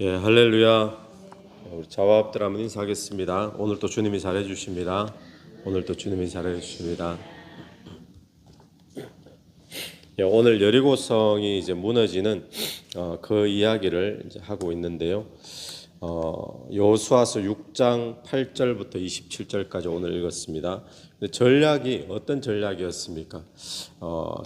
예, 할렐루야. 우리 자와합들 한번 인사하겠습니다. 오늘 또 주님이 잘해 주십니다. 오늘 또 주님이 잘해 주십니다. 예, 오늘 여리고성이 이제 무너지는 그 이야기를 이제 하고 있는데요. 여호수아서 6장 8절부터 27절까지 오늘 읽었습니다. 근데 전략이 어떤 전략이었습니까?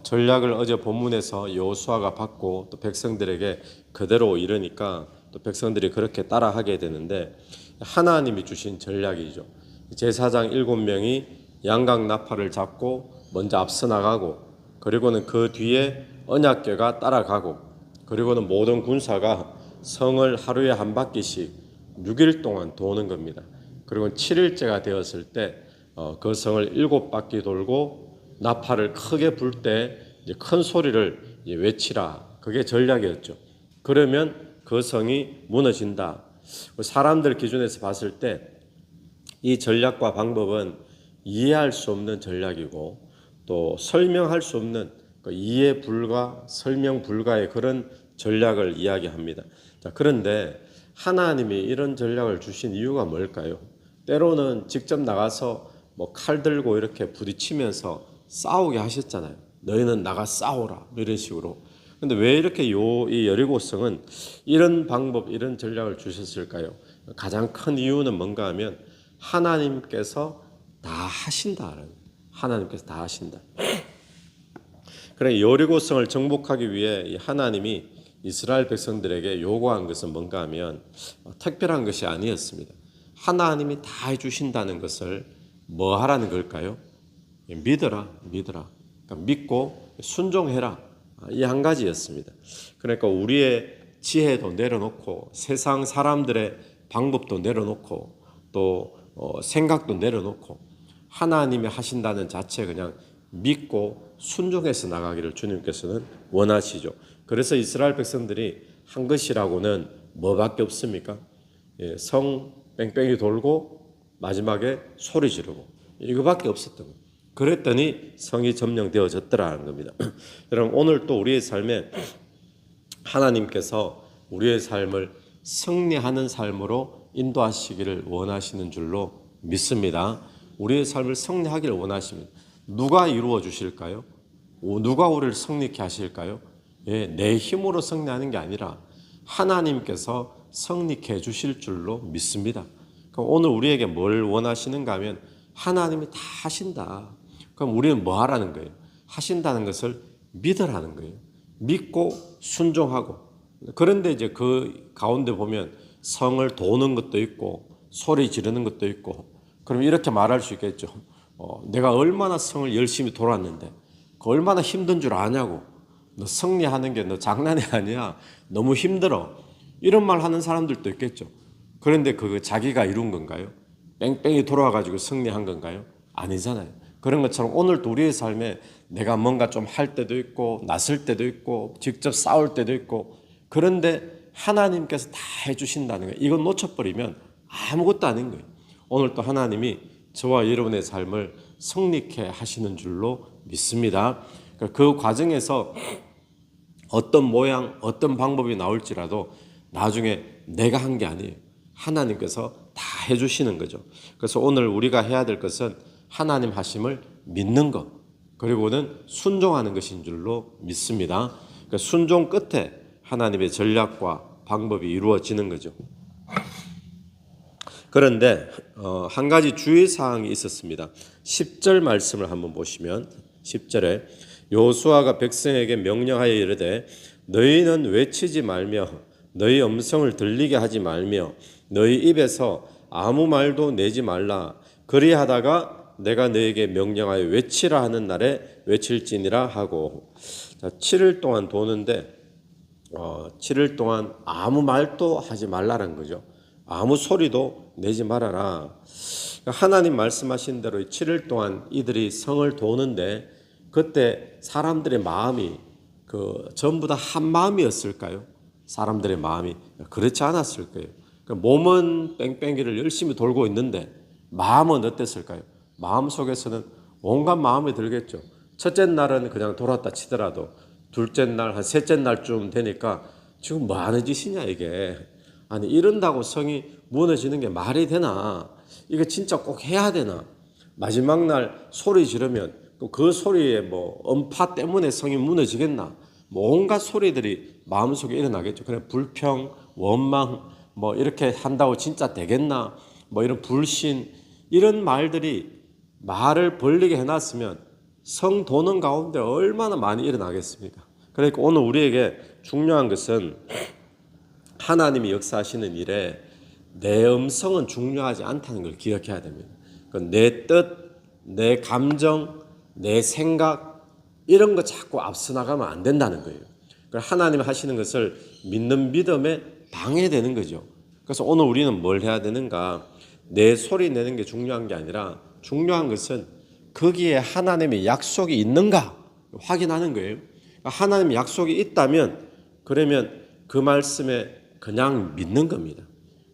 전략을 어제 본문에서 여호수아가 받고 또 백성들에게 그대로 이르니까 또 백성들이 그렇게 따라하게 되는데, 하나님이 주신 전략이죠. 제사장 7명이 양각 나팔을 잡고 먼저 앞서 나가고, 그리고는 그 뒤에 언약궤가 따라가고, 그리고는 모든 군사가 성을 하루에 한 바퀴씩 6일 동안 도는 겁니다. 그리고 7일째가 되었을 때 그 성을 7바퀴 돌고 나팔을 크게 불 때 큰 소리를 외치라. 그게 전략이었죠. 그러면 그 성이 무너진다. 사람들 기준에서 봤을 때 이 전략과 방법은 이해할 수 없는 전략이고, 또 설명할 수 없는 이해 불가, 설명 불가의 그런 전략을 이야기합니다. 자, 그런데 하나님이 이런 전략을 주신 이유가 뭘까요? 때로는 직접 나가서 칼 들고 이렇게 부딪히면서 싸우게 하셨잖아요. 너희는 나가 싸워라, 이런 식으로. 근데 왜 이렇게 이 여리고성은 이런 방법, 이런 전략을 주셨을까요? 가장 큰 이유는 뭔가 하면 하나님께서 다 하신다. 하나님께서 다 하신다. 그래, 여리고성을 정복하기 위해 하나님이 이스라엘 백성들에게 요구한 것은 뭔가 하면 특별한 것이 아니었습니다. 하나님이 다 해주신다는 것을 뭐 하라는 걸까요? 믿어라. 그러니까 믿고 순종해라. 이 한 가지였습니다. 그러니까 우리의 지혜도 내려놓고, 세상 사람들의 방법도 내려놓고, 또 생각도 내려놓고, 하나님이 하신다는 자체 그냥 믿고 순종해서 나가기를 주님께서는 원하시죠. 그래서 이스라엘 백성들이 한 것이라고는 뭐밖에 없습니까? 성 뺑뺑이 돌고 마지막에 소리 지르고, 이거밖에 없었던 거예요. 그랬더니 성이 점령되어졌더라는 겁니다. 여러분, 오늘 또 우리의 삶에 하나님께서 우리의 삶을 승리하는 삶으로 인도하시기를 원하시는 줄로 믿습니다. 우리의 삶을 승리하기를 원하십니다. 누가 이루어 주실까요? 누가 우리를 승리케 하실까요? 내 힘으로 승리하는 게 아니라 하나님께서 승리케 해주실 줄로 믿습니다. 그럼 오늘 우리에게 뭘 원하시는가 하면 하나님이 다 하신다. 그럼 우리는 뭐 하라는 거예요? 하신다는 것을 믿으라는 거예요. 믿고 순종하고. 그런데 이제 그 가운데 보면 성을 도는 것도 있고 소리 지르는 것도 있고, 그럼 이렇게 말할 수 있겠죠. 내가 얼마나 성을 열심히 돌았는데 그 얼마나 힘든 줄 아냐고. 너 승리하는 게 너 장난이 아니야. 너무 힘들어. 이런 말 하는 사람들도 있겠죠. 그런데 그거 자기가 이룬 건가요? 뺑뺑이 돌아가지고 승리한 건가요? 아니잖아요. 그런 것처럼 오늘도 우리의 삶에 내가 뭔가 좀 할 때도 있고, 나설 때도 있고, 직접 싸울 때도 있고, 그런데 하나님께서 다 해주신다는 거예요. 이건 놓쳐버리면 아무것도 아닌 거예요. 오늘 또 하나님이 저와 여러분의 삶을 승리케 하시는 줄로 믿습니다. 그 과정에서 어떤 모양, 어떤 방법이 나올지라도 나중에 내가 한 게 아니에요. 하나님께서 다 해주시는 거죠. 그래서 오늘 우리가 해야 될 것은 하나님 하심을 믿는 것, 그리고는 순종하는 것인 줄로 믿습니다. 그러니까 순종 끝에 하나님의 전략과 방법이 이루어지는 거죠. 그런데 한 가지 주의사항이 있었습니다. 10절 말씀을 한번 보시면 10절에 여호수아가 백성에게 명령하여 이르되 너희는 외치지 말며 너희 음성을 들리게 하지 말며 너희 입에서 아무 말도 내지 말라. 그리하다가 내가 너에게 명령하여 외치라 하는 날에 외칠지니라 하고. 자, 7일 동안 도는데 7일 동안 아무 말도 하지 말라는 거죠. 아무 소리도 내지 말아라. 하나님 말씀하신 대로 7일 동안 이들이 성을 도는데 그때 사람들의 마음이 전부 다 한 마음이었을까요? 사람들의 마음이 그렇지 않았을 거예요. 몸은 뺑뺑이를 열심히 돌고 있는데 마음은 어땠을까요? 마음 속에서는 온갖 마음이 들겠죠. 첫째 날은 그냥 돌았다 치더라도 둘째 날, 한 셋째 날쯤 되니까 지금 뭐 하는 짓이냐 이게. 아니 이런다고 성이 무너지는 게 말이 되나? 이거 진짜 꼭 해야 되나? 마지막 날 소리 지르면 그 소리에 뭐 음파 때문에 성이 무너지겠나? 뭐 온갖 소리들이 마음속에 일어나겠죠. 그래 불평, 원망 뭐 이렇게 한다고 진짜 되겠나? 뭐 이런 불신 이런 말들이 말을 벌리게 해놨으면 성 도는 가운데 얼마나 많이 일어나겠습니까? 그러니까 오늘 우리에게 중요한 것은 하나님이 역사하시는 일에 내 음성은 중요하지 않다는 걸 기억해야 됩니다. 내 뜻, 내 감정, 내 생각 이런 거 자꾸 앞서 나가면 안 된다는 거예요. 하나님이 하시는 것을 믿는 믿음에 방해되는 거죠. 그래서 오늘 우리는 뭘 해야 되는가? 내 소리 내는 게 중요한 게 아니라 중요한 것은 거기에 하나님의 약속이 있는가 확인하는 거예요. 하나님의 약속이 있다면 그러면 그 말씀에 그냥 믿는 겁니다.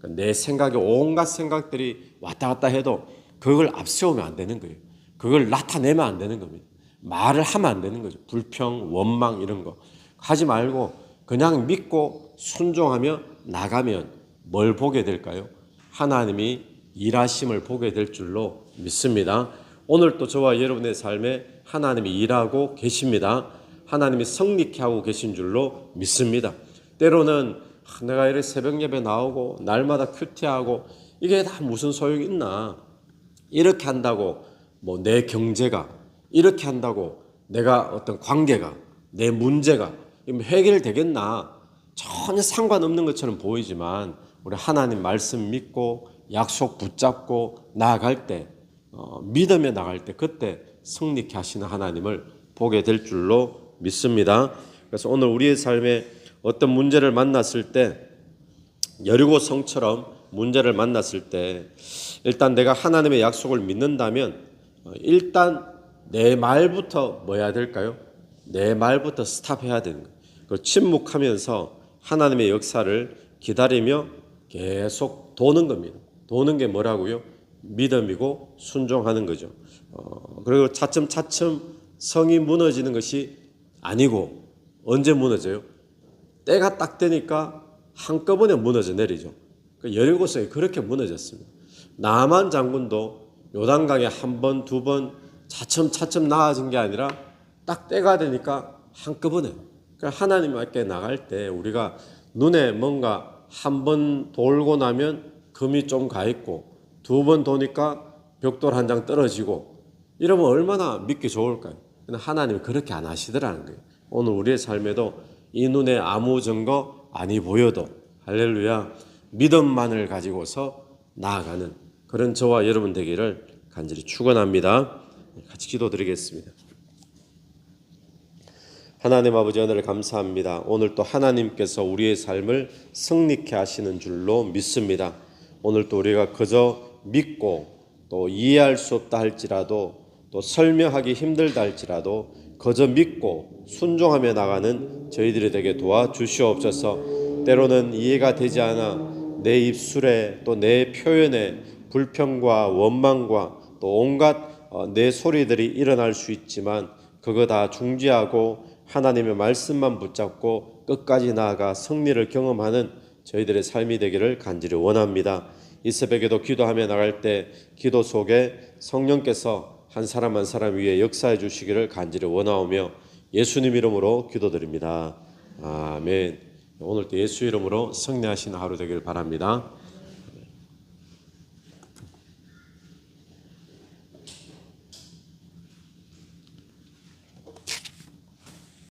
내 생각에 온갖 생각들이 왔다 갔다 해도 그걸 앞세우면 안 되는 거예요. 그걸 나타내면 안 되는 겁니다. 말을 하면 안 되는 거죠. 불평, 원망 이런 거 하지 말고 그냥 믿고 순종하며 나가면 뭘 보게 될까요? 하나님이 일하심을 보게 될 줄로 믿습니다. 오늘 또 저와 여러분의 삶에 하나님이 일하고 계십니다. 하나님이 성립케 하고 계신 줄로 믿습니다. 때로는 내가 이렇게 새벽 예배 나오고 날마다 큐티하고 이게 다 무슨 소용이 있나? 이렇게 한다고 뭐 내 경제가 이렇게 한다고 내가 어떤 관계가 내 문제가 해결되겠나? 전혀 상관없는 것처럼 보이지만 우리 하나님 말씀 믿고 약속 붙잡고 나아갈 때 믿음에 나갈 때 그때 승리케 하시는 하나님을 보게 될 줄로 믿습니다. 그래서 오늘 우리의 삶에 어떤 문제를 만났을 때 여리고 성처럼 문제를 만났을 때 일단 내가 하나님의 약속을 믿는다면 일단 내 말부터 뭐 해야 될까요? 내 말부터 스탑해야 되는 거예요. 침묵하면서 하나님의 역사를 기다리며 계속 도는 겁니다. 도는 게 뭐라고요? 믿음이고 순종하는 거죠. 그리고 차츰차츰 성이 무너지는 것이 아니고 언제 무너져요? 때가 딱 되니까 한꺼번에 무너져 내리죠. 여리고성이 그렇게 무너졌습니다. 나만 장군도 요단강에 한 번, 두 번 차츰차츰 나아진 게 아니라 딱 때가 되니까 한꺼번에. 그러니까 하나님께 나갈 때 우리가 눈에 뭔가 한 번 돌고 나면 금이 좀 가 있고 두 번 도니까 벽돌 한 장 떨어지고 이러면 얼마나 믿기 좋을까요? 근데 하나님은 그렇게 안 하시더라는 거예요. 오늘 우리의 삶에도 이 눈에 아무 증거 아니 보여도 할렐루야 믿음만을 가지고서 나아가는 그런 저와 여러분 되기를 간절히 축원합니다. 같이 기도드리겠습니다. 하나님 아버지 하늘을 감사합니다. 오늘 또 하나님께서 우리의 삶을 승리케 하시는 줄로 믿습니다. 오늘 또 우리가 그저 믿고 또 이해할 수 없다 할지라도 또 설명하기 힘들다 할지라도 그저 믿고 순종하며 나가는 저희들이 되게 도와주시옵소서. 때로는 이해가 되지 않아 내 입술에 또 내 표현에 불평과 원망과 또 온갖 내 소리들이 일어날 수 있지만 그거 다 중지하고 하나님의 말씀만 붙잡고 끝까지 나아가 승리를 경험하는 저희들의 삶이 되기를 간절히 원합니다. 이 새벽에도 기도하며 나갈 때 기도 속에 성령께서 한 사람 한 사람 위에 역사해 주시기를 간절히 원하오며 예수님 이름으로 기도드립니다. 아멘. 오늘도 예수 이름으로 승리하시는 하루 되기를 바랍니다.